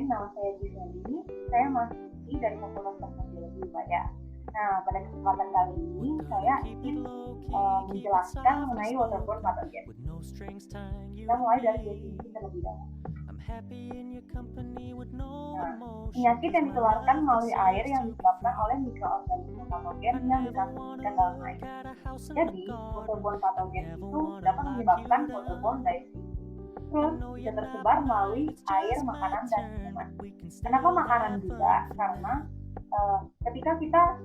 kenalin, nama saya Giseli. Saya mahasiswi dari Fakultas Teknologi Ubaya. Nah, pada kesempatan kali ini saya ingin menjelaskan mengenai waterborne pathogen. Kita mulai dari definisi terlebih dahulu. Nah, penyakit yang ditularkan melalui air yang disebabkan oleh mikroorganisme patogen yang ditransmisikan dalam air. Jadi, waterborne pathogen itu dapat menyebabkan waterborne disease. Terus bisa tersebar melalui air, makanan, dan minuman. Kenapa makanan juga? Karena ketika kita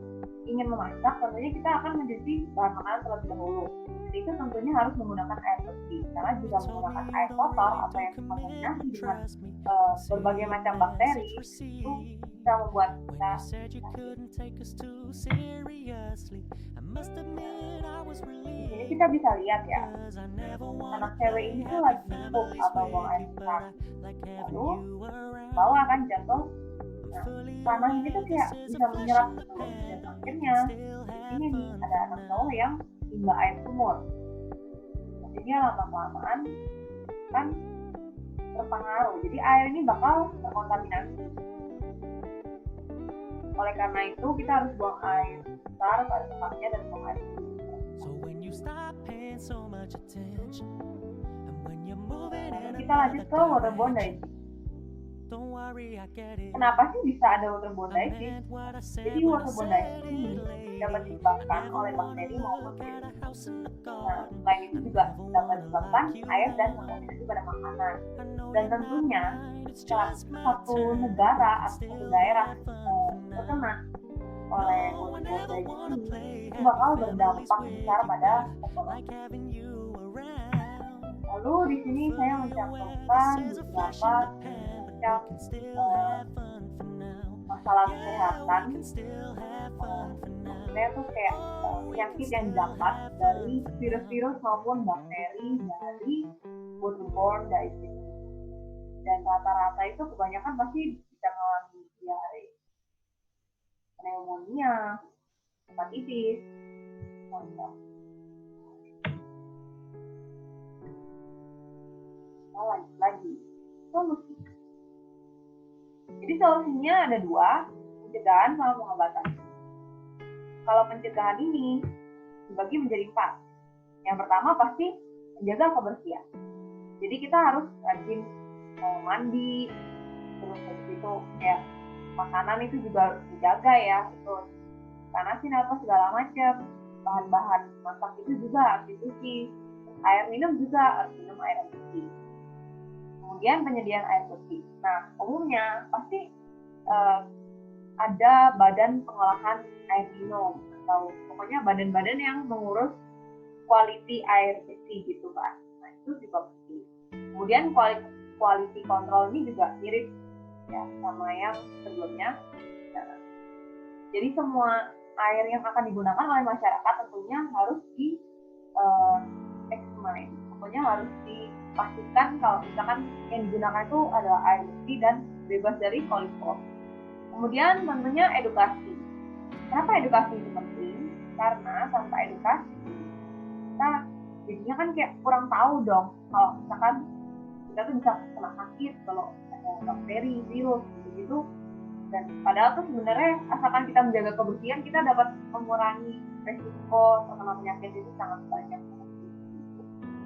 ingin memasak, tentunya kita akan mencuci bahan makanan terlebih dahulu. Jadi itu tentunya harus menggunakan air bersih, karena jika menggunakan air kotor atau yang terkontaminasi dengan berbagai macam bakteri, itu bisa membuat kita sakit. Di sini kita bisa lihat ya, anak cewek ini tuh lagi pup atau buang air besar, lalu bawah kan jatuh. Nah, tanah ini tuh kayak bisa menyerap gitu, dan akhirnya di sini nih ada anak cowok yang timba air sumur. Akhirnya lama-kelamaan kan terpengaruh, jadi air ini bakal terkontaminasi. Oleh karena itu kita harus buang air besar pada tempatnya dan buang air sumur. Kita lanjut ke waterborne disease. Kenapa sih bisa ada waterborne disease? Jadi waterborne disease ini dapat disebabkan oleh bakteri maupun virus. Nah, selain itu juga dapat disebabkan air dan kontaminasi pada makanan. Dan tentunya jika satu negara atau satu daerah terkena oleh waterborne disease ini, itu bakal berdampak besar pada ekonomi. Lalu di sini saya mencantumkan beberapa masalah kesehatan. Maksudnya tuh kayak penyakit yang dapat dari virus-virus maupun bakteri dari waterborne disease. Dan rata-rata itu kebanyakan pasti bisa mengalami diare, pneumonia, hepatitis, macam. Lanjut lagi, solusi. Jadi solusinya ada dua, pencegahan sama pengobatan. Kalau pencegahan ini dibagi menjadi 4. Yang pertama pasti menjaga kebersihan. Jadi kita harus rajin mandi, terus habis itu ya makanan itu juga harus dijaga ya, terus panasin apa segala macam, bahan-bahan masak itu juga harus dicuci, air minum juga harus minum air yang bersih. Kemudian penyediaan air bersih. Nah, umumnya pasti ada badan pengolahan air minum atau pokoknya badan-badan yang mengurus quality air bersih gitu kan. Nah, itu juga penting. Kemudian quality control ini juga mirip ya sama yang sebelumnya. Nah, jadi semua air yang akan digunakan oleh masyarakat tentunya harus di examine. Pokoknya harus dipastikan kalau misalkan yang digunakan itu adalah air bersih dan bebas dari kolesterol. Kemudian tentunya edukasi. Kenapa edukasi itu penting? Karena tanpa edukasi kita jadinya kan kayak kurang tahu dong kalau misalkan kita tuh bisa kena sakit kalau ada bakteri, virus gitu-gitu. Dan padahal tuh sebenarnya asalkan kita menjaga kebersihan kita dapat mengurangi resiko terkena penyakit itu sangat banyak.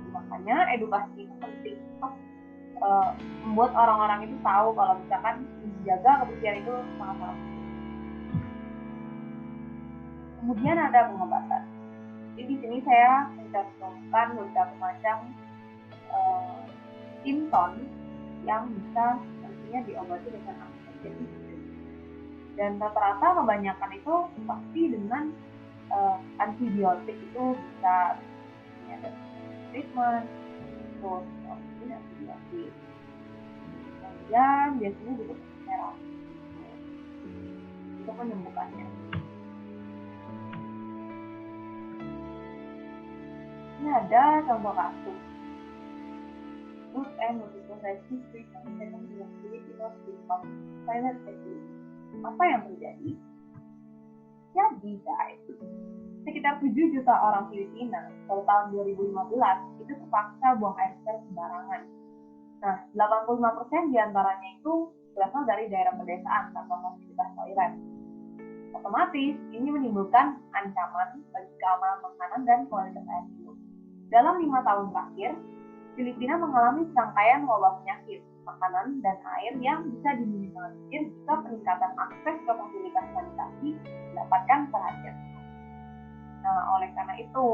Makanya edukasi itu penting untuk membuat orang-orang itu tahu kalau misalkan menjaga kebersihan itu sangat-sangat penting. Kemudian ada pengobatan. Jadi di sini saya mencantumkan beberapa macam simptom yang bisa nantinya diobati dengan antibiotik. Dan rata-rata kebanyakan itu pasti dengan antibiotik itu bisa ada treatment, terus ini antibiotik. Kemudian biasanya juga terapi untuk menyembuhkannya. Ini ada contoh kasus. Root and multiple disease treatment second diagnostic of silent disease. Apa yang terjadi? Jadi guys, sekitar 7 juta orang Filipina pada tahun 2015 itu terpaksa buang air besar sembarangan. Nah, 85% diantaranya itu berasal dari daerah pedesaan tanpa fasilitas toilet. Otomatis, ini menimbulkan ancaman bagi keamanan makanan dan kualitas air minum. Dalam 5 tahun terakhir, Filipina mengalami serangkaian wabah penyakit makanan dan air yang bisa diminimalisir jika peningkatan akses ke fasilitas sanitasi mendapatkan perhatian. Nah, oleh karena itu,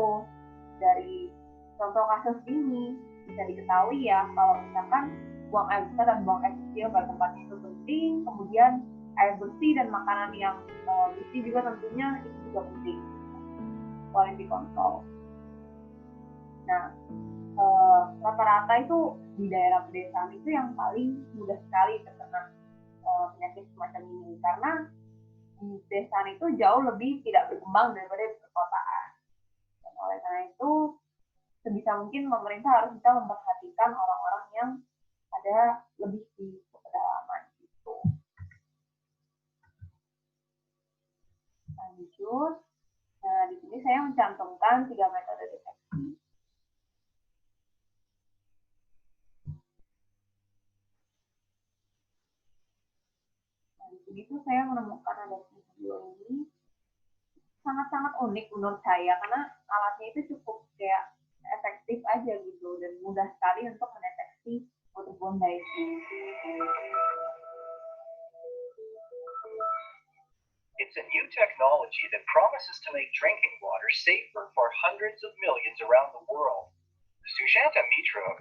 dari contoh kasus ini bisa diketahui ya kalau misalkan buang air besar dan buang air kecil pada tempatnya itu penting, kemudian air bersih dan makanan yang bersih juga tentunya itu juga penting. Quality control. Nah, rata-rata itu di daerah pedesaan itu yang paling mudah sekali terkena penyakit semacam ini karena di pedesaan itu jauh lebih tidak berkembang daripada di perkotaan. Dan oleh karena itu sebisa mungkin pemerintah harus bisa memperhatikan orang-orang yang ada lebih di pedalaman itu. Lanjut. Nah, di sini saya mencantumkan 3 metode deteksi. Itu saya menemukan ada video ini sangat-sangat unik menurut saya karena alatnya itu cukup kayak efektif aja gitu dan mudah sekali untuk mendeteksi waterborne disease. It's a new technology that promises to make drinking water safer for hundreds of millions around the world. Sushanta Mitra,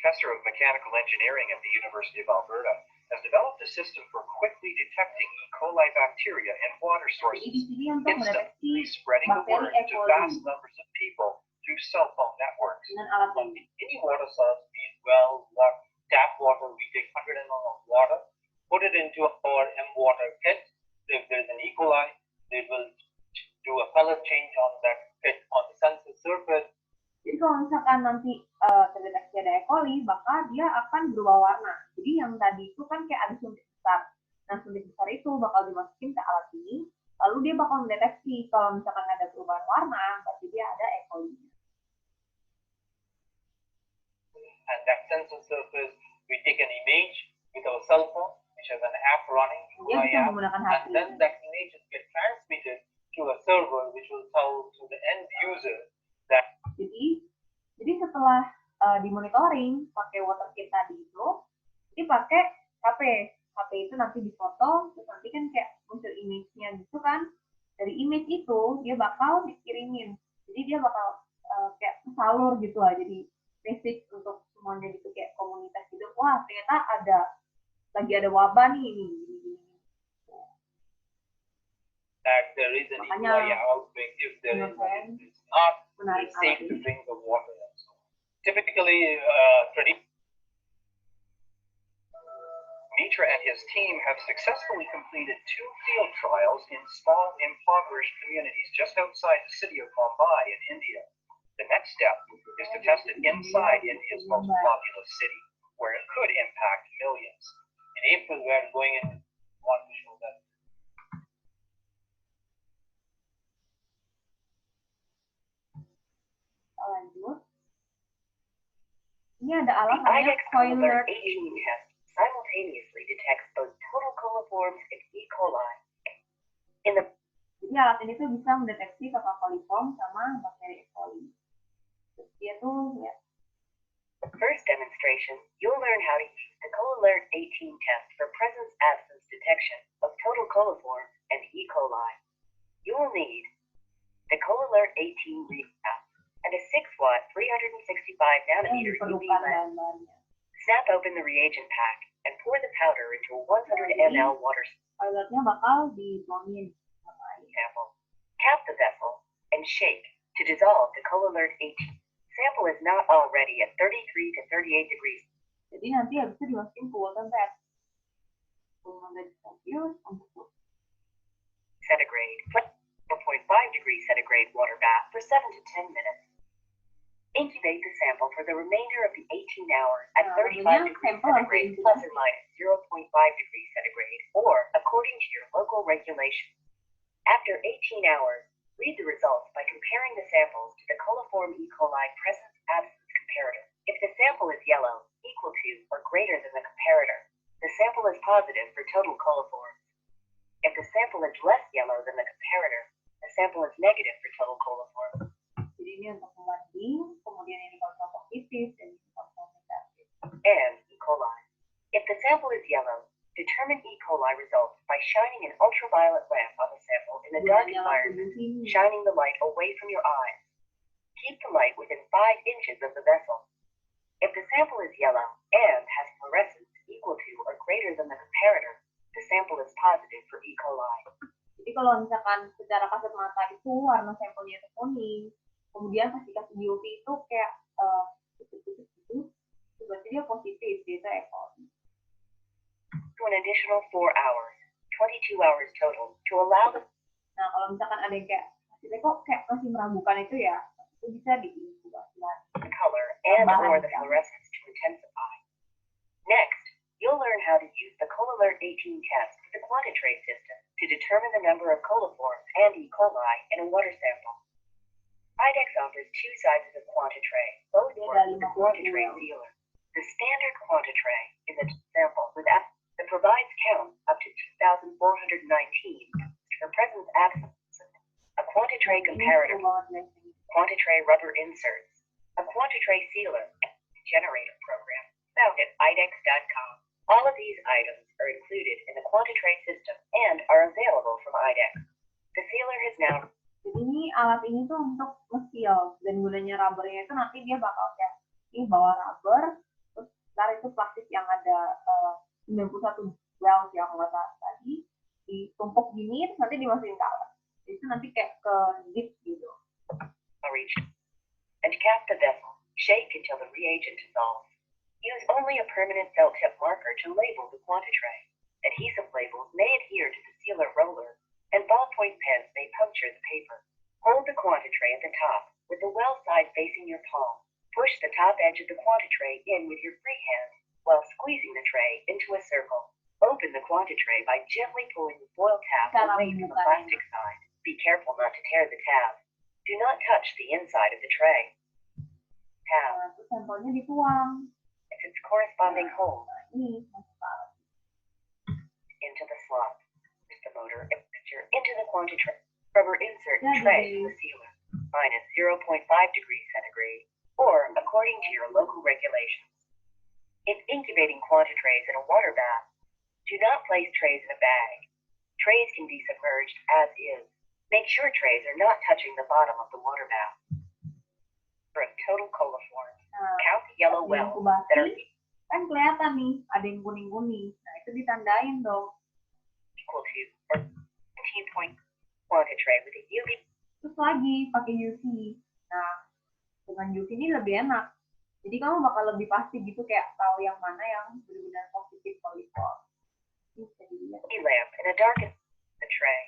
professor of mechanical engineering at the University of Alberta, has developed a system for quickly detecting E. coli bacteria in water sources, instantly spreading the word to vast numbers of people through cell phone networks. Any water source, be it well, tap water, we take 100 ml of water, put it into our M water kit. If there's an E. coli, they will do a color change on that kit on the sensor surface. Jadi kalau misalkan nanti terdeteksi ada E. coli, maka dia akan berubah warna. Jadi yang tadi itu kan kayak ada suntik besar. Nah, suntik besar itu bakal dimasukin ke alat ini, lalu dia bakal mendeteksi kalau misalkan ada perubahan warna, berarti dia ada E. coli. And that sensor surface, we take an image with our cell phone, which has an app running, Dia bisa menggunakan HP. and then that image will get transmitted to a server, which will tell to the end user that. Jadi setelah dimonitoring pakai water kit tadi itu, ini pakai HP. HP itu nanti difoto, terus nanti kan kayak muncul image-nya gitu kan. Dari image itu dia bakal dikirimin. Jadi dia bakal kayak salur gitu lah. Jadi message untuk semuanya gitu kayak komunitas gitu. Wah, ternyata lagi ada wabah nih ini. That there is an E. coli outbreak if there is it's not safe to drink the water. Typically, Mitra and his team have successfully completed 2 field trials in small, impoverished communities just outside the city of Mumbai in India. The next step is to test it inside India's most populous city, where it could impact millions. In April, we are going in one to show that. Lanjut. Ini ada alat namanya Coilert 18 test simultaneously detects both total coliforms and E. coli. Jadi alat ini tuh bisa mendeteksi total coliform sama bakteri E. coli. Terus dia tuh ya. First demonstration, you'll learn how to use the Coilert 18 test for presence-absence detection of total coliform and E. coli. You will need the Coilert 18 read app and a 6-watt 365 nanometer UV lamp. Snap open the reagent pack and pour the powder into a 100 ml water Coilertnya bakal dituangin sama air. sample. Cap the vessel and shake to dissolve the Coilert 18. Sample is not already at 33 to 38 degrees. Jadi nanti habis itu dimasukin ke water bath. 100 Celsius untuk Centigrade, 4.5 degrees centigrade water bath for 7 to 10 minutes. Incubate the sample for the remainder of the 18 hours at 35 degrees centigrade plus or minus 0.5 degrees centigrade or according to your local regulations. After 18 hours, read the results by comparing the samples to the coliform E. coli presence-absence comparator. If the sample is yellow, equal to or greater than the comparator, the sample is positive for total coliforms. If the sample is less yellow than the comparator, the sample is negative for total coliforms. Jadi ini untuk membanding, kemudian ini kalau positif dan ini kalau negatif. And E. coli. If the sample is yellow, determine E. coli results by shining an ultraviolet lamp on the sample in a dark environment, shining the light away from your eyes. Keep the light within 5 inches of the vessel. If the sample is yellow and has fluorescence equal to or greater than the comparator, the sample is positive for E. coli. Jadi kalau misalkan secara kasat mata itu warna sampelnya itu kuning, kemudian pas dikasih UV itu kayak putih-putih gitu, berarti dia positif, dia E. coli. To an additional 4 hours, 22 hours total, to allow the... Nah, kalau misalkan ada yang kayak, hasilnya kok kayak masih meragukan itu ya, itu bisa diinkubasi lagi. The color and or the fluorescence to intensify. Next, you'll learn how to use the ColAlert 18 test with the QuantiTray system to determine the number of coliforms and E. coli in a water sample. IDEX offers 2 sizes of QuantiTray, both work with the QuantiTray sealer. The standard QuantiTray is a sample with that provides count up to 2,419 for presence absence. A QuantiTray comparator, QuantiTray rubber inserts, a QuantiTray sealer, generator program, found at IDEX.com. All of these items are included in the QuantiTray system and are available from IDEX. The sealer has now... Jadi ini alat ini tuh untuk nge-seal, dan gunanya rubbernya itu nanti dia bakal kayak ini bawa rubber, terus ntar itu plastik yang ada 91 well yang nggak tadi ditumpuk gini, terus nanti dimasukin ke alat. Jadi itu nanti kayak ke zip gitu. And cap the vessel. Shake until the reagent dissolves. Use only a permanent felt tip marker to label the QuantiTray. Adhesive labels may adhere to the sealer roller, and ballpoint pens may puncture the paper. Hold the QuantiTray at the top, with the well side facing your palm. Push the top edge of the QuantiTray in with your free hand, while squeezing the tray into a circle. Open the QuantiTray by gently pulling the foil tab away from the plastic side. Be careful not to tear the tab. Do not touch the inside of the tray. Tab. Sampelnya dituang. It's its corresponding hole. Ini masuk ke alat. Into the slot. Push the motor picture into the QuantiTray. Rubber insert tray to the sealer. Minus 0.5 degrees centigrade, or according to your local regulations. In incubating QuantiTrays in a water bath, do not place trays in a bag. Trays can be submerged as is. Make sure trays are not touching the bottom of the water bath. For a total coliform, count the yellow wells that are kan kelihatan nih, ada yang kuning-kuning. Nah, itu ditandain dong. Equal to or 17 point QuantiTray with a UV. Terus lagi pakai UV. Nah, dengan UV ini lebih enak. Jadi kamu bakal lebih pasti gitu kayak tahu yang mana yang benar-benar positif coliform. Lamp in a darkened the tray.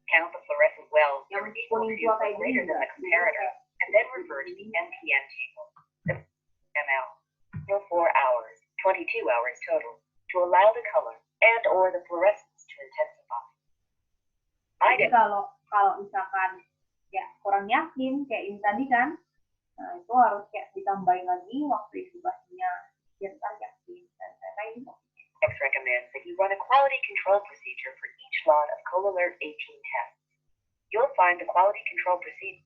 Count the fluorescent wells that are equal to or greater than the comparator, and then refer to the NPN table, the ml, for 4 hours, 22 hours total, to allow the color and or the fluorescence to intensify. Jadi kalau misalkan ya kurang yakin kayak ini tadi kan, nah itu harus kayak ditambahin lagi waktu inkubasinya biar kita yakin dan saya ini. IDEX recommends that you run a quality control procedure for each lot of ColAlert 18 tests. You'll find the quality control procedure.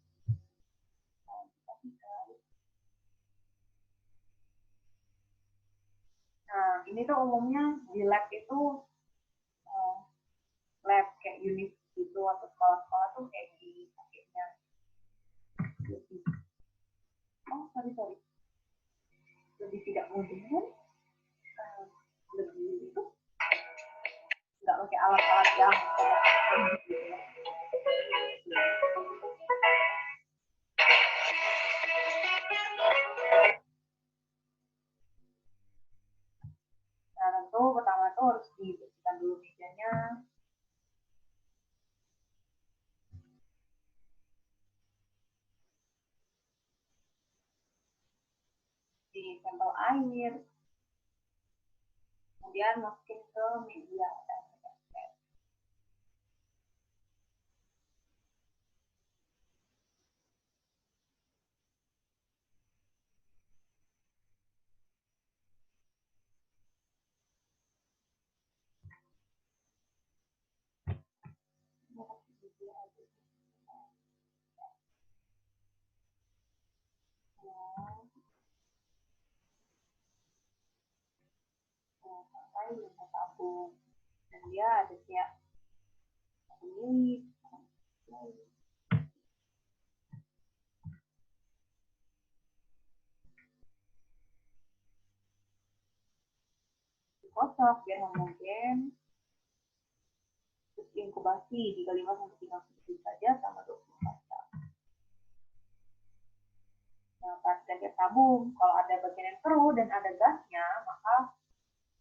Nah, ini tuh umumnya di lab itu lab kayak unit gitu atau sekolah-sekolah tuh kayak di paketnya. Oh, sorry. Lebih tidak mudah. Lebih itu nggak pakai alat-alat yang nah tentu pertama tuh harus dibersihkan dulu mejanya. Di sampel air, kemudian masukin ke media dan yang saya tabung. Dan dia ada kayak milik. Dikocok biar homogen. Terus inkubasi 35-39 detik saja sama 24 jam. Nah, pastikan dia tabung. Kalau ada bagian yang keruh dan ada gasnya, maka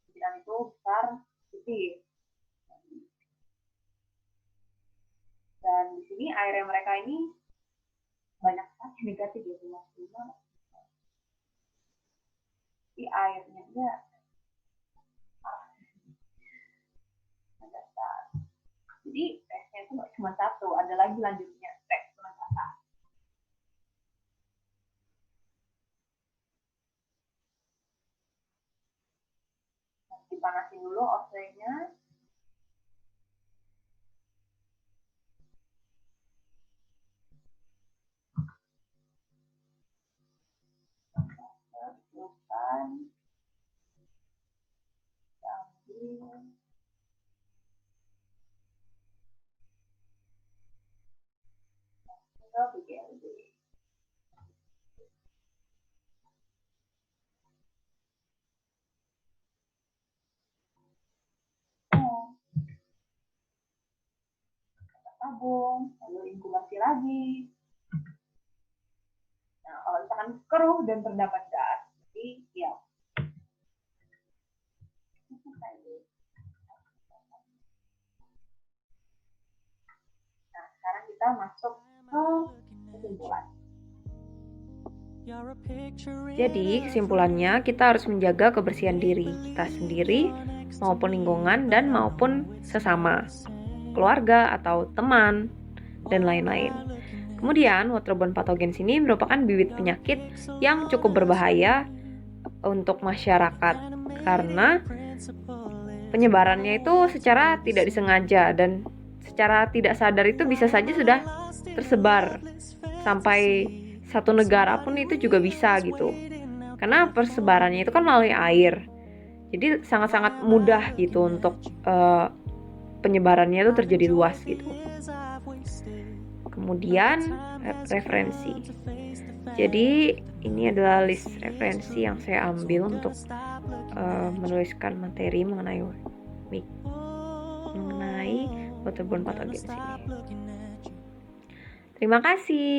kemungkinan itu besar positif. Dan di sini air yang mereka ini banyak sekali negatif ya, cuma di airnya dia dasar. Jadi tesnya itu nggak cuma satu, ada lagi lanjutnya tes penempatan. Nah, dipanasin dulu osenya. Bukan sambil BGLD. Tabung, lalu inkubasi lagi. Nah, kalau misalkan keruh dan terdapat gas, jadi ya. Nah, sekarang kita masuk ke kesimpulan. Jadi, kesimpulannya kita harus menjaga kebersihan diri kita sendiri maupun lingkungan dan maupun sesama, keluarga atau teman dan lain-lain. Kemudian, waterborne pathogens ini merupakan bibit penyakit yang cukup berbahaya untuk masyarakat karena penyebarannya itu secara tidak disengaja dan secara tidak sadar itu bisa saja sudah tersebar sampai satu negara pun itu juga bisa gitu. Karena persebarannya itu kan melalui air. Jadi sangat-sangat mudah gitu untuk penyebarannya itu terjadi luas gitu. Kemudian referensi. Jadi ini adalah list referensi yang saya ambil untuk menuliskan materi mengenai waterborne pathogens ini. Terima kasih.